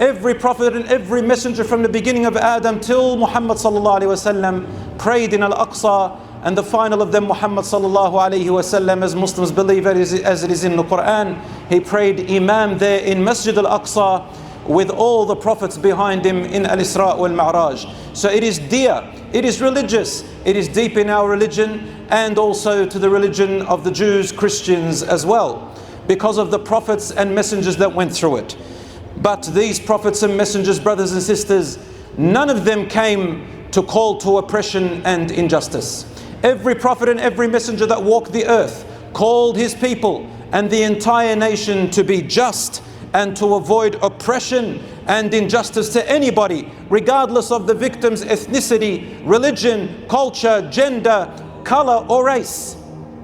Every prophet and every messenger from the beginning of Adam till Muhammad sallallahu alaihi wasallam prayed in Al-Aqsa, and the final of them, Muhammad sallallahu alaihi wasallam, as Muslims believe as it is in the Quran, he prayed Imam there in Masjid Al-Aqsa with all the prophets behind him in Al-Isra wal-Ma'raj. So it is dear, it is religious, it is deep in our religion, and also to the religion of the Jews, Christians as well, because of the prophets and messengers that went through it. But these prophets and messengers, brothers and sisters, none of them came to call to oppression and injustice. Every prophet and every messenger that walked the earth called his people and the entire nation to be just and to avoid oppression and injustice to anybody, regardless of the victim's ethnicity, religion, culture, gender, color or race.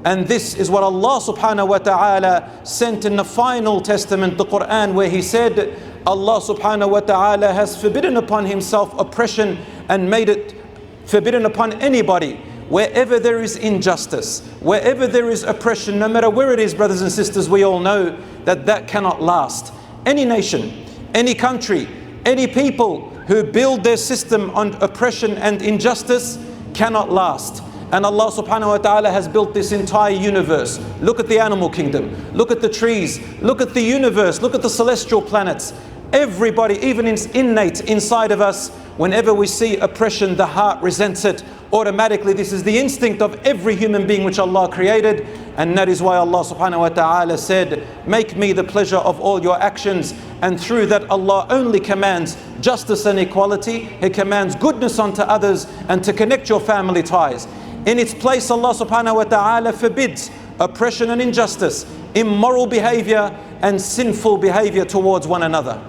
And this is what Allah subhanahu wa ta'ala sent in the final testament, the Quran, where he said, Allah subhanahu wa ta'ala has forbidden upon himself oppression and made it forbidden upon anybody. Wherever there is injustice, wherever there is oppression, no matter where it is, brothers and sisters, we all know that that cannot last. Any nation, any country, any people who build their system on oppression and injustice cannot last. And Allah subhanahu wa ta'ala has built this entire universe. Look at the animal kingdom, look at the trees, look at the universe, look at the celestial planets. Everybody, even innate inside of us, whenever we see oppression, the heart resents it automatically. This is the instinct of every human being which Allah created, and that is why Allah subhanahu wa ta'ala said, make me the pleasure of all your actions. And through that, Allah only commands justice and equality. He commands goodness unto others and to connect your family ties. In its place, Allah subhanahu wa ta'ala forbids oppression and injustice, immoral behavior and sinful behavior towards one another.